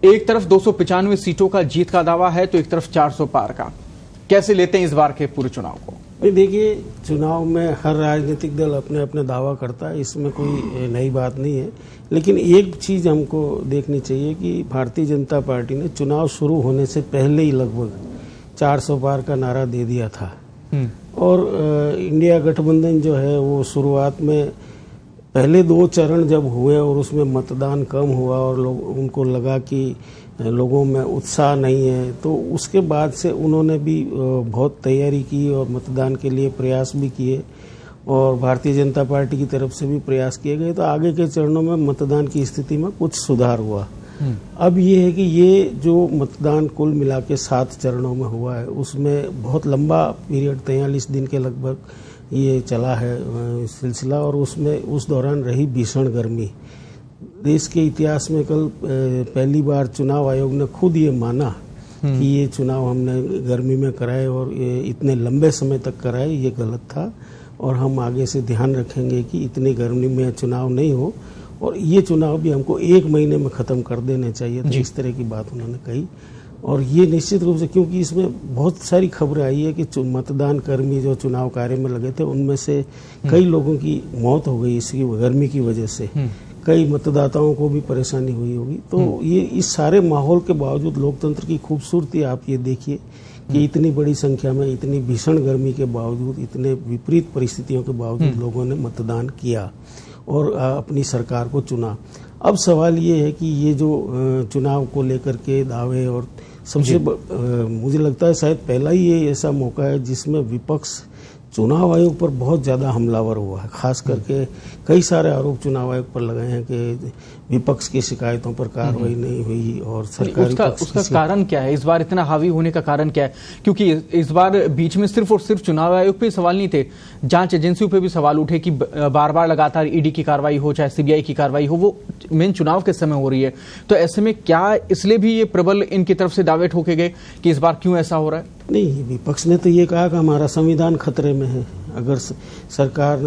एक तरफ 295 सीटों का जीत का दावा है तो एक तरफ 400 पार का। कैसे लेते हैं इस बार के पूरे चुनाव को? देखिए, चुनाव में हर राजनीतिक दल अपने अपने दावा करता है, इसमें कोई नई बात नहीं है। लेकिन एक चीज हमको देखनी चाहिए कि भारतीय जनता पार्टी ने चुनाव शुरू होने से पहले ही लगभग 400 पार का नारा दे दिया था। और इंडिया गठबंधन जो है वो शुरुआत में पहले 2 चरण जब हुए और उसमें मतदान कम हुआ और उनको लगा कि लोगों में उत्साह नहीं है, तो उसके बाद से उन्होंने भी बहुत तैयारी की और मतदान के लिए प्रयास भी किए और भारतीय जनता पार्टी की तरफ से भी प्रयास किए गए। तो आगे के चरणों में मतदान की स्थिति में कुछ सुधार हुआ। अब ये है कि ये जो मतदान कुल मिला के 7 चरणों में हुआ है, उसमें बहुत लंबा पीरियड 43 दिन के लगभग ये चला है सिलसिला, और उसमें उस दौरान रही भीषण गर्मी। देश के इतिहास में कल पहली बार चुनाव आयोग ने खुद ये माना कि ये चुनाव हमने गर्मी में कराए और इतने लंबे समय तक कराए, ये गलत था और हम आगे से ध्यान रखेंगे कि इतनी गर्मी में चुनाव नहीं हो और ये चुनाव भी हमको 1 महीने में खत्म कर देने चाहिए। तो इस तरह की बात उन्होंने कही और ये निश्चित रूप से, क्योंकि इसमें बहुत सारी खबरें आई है कि मतदान कर्मी जो चुनाव कार्य में लगे थे उनमें से कई लोगों की मौत हो गई इसकी गर्मी की वजह से, कई मतदाताओं को भी परेशानी हुई होगी। तो ये इस सारे माहौल के बावजूद लोकतंत्र की खूबसूरती आप ये देखिए कि इतनी बड़ी संख्या में, इतनी भीषण गर्मी के बावजूद, इतने विपरीत परिस्थितियों के बावजूद लोगों ने मतदान किया और अपनी सरकार को चुना। अब सवाल ये है कि ये जो चुनाव को लेकर के दावे और सबसे मुझे लगता है शायद पहला ही ये ऐसा मौका है जिसमें विपक्ष चुनाव आयोग पर बहुत ज्यादा हमलावर हुआ है। खास करके कई सारे आरोप चुनाव आयोग पर लगाए हैं कि विपक्ष की शिकायतों पर कार्रवाई नहीं हुई और सरकारी उसका कारण क्या है? इस बार इतना हावी होने का कारण क्या है? क्योंकि इस बार बीच में सिर्फ और सिर्फ चुनाव आयोग पे सवाल नहीं थे, जांच एजेंसियों पे भी सवाल उठे कि बार बार लगातार ईडी की कार्रवाई हो चाहे सीबीआई की कार्रवाई हो, वो मेन चुनाव के समय हो रही है। तो ऐसे में क्या इसलिए भी ये प्रबल इनकी तरफ से दावे ठोके गए कि इस बार क्यों ऐसा हो रहा है? नहीं, विपक्ष ने तो ये कहा कि हमारा संविधान खतरे में है, अगर सरकार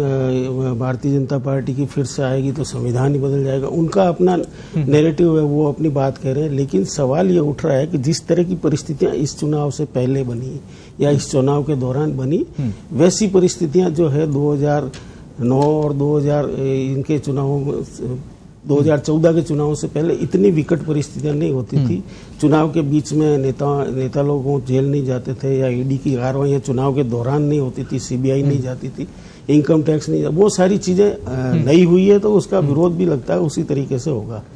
भारतीय जनता पार्टी की फिर से आएगी तो संविधान ही बदल जाएगा। उनका अपना नैरेटिव है, वो अपनी बात कह रहे हैं। लेकिन सवाल ये उठ रहा है कि जिस तरह की परिस्थितियां इस चुनाव से पहले बनी या इस चुनाव के दौरान बनी, वैसी परिस्थितियां जो है 2009 और 2014 के चुनावों से पहले इतनी विकट परिस्थितियां नहीं होती थी। चुनाव के बीच में नेता लोगों जेल नहीं जाते थे या ईडी की कार्रवाई चुनाव के दौरान नहीं होती थी, सीबीआई नहीं जाती थी, इनकम टैक्स नहीं, वो सारी चीजें नई हुई है। तो उसका विरोध भी लगता है उसी तरीके से होगा।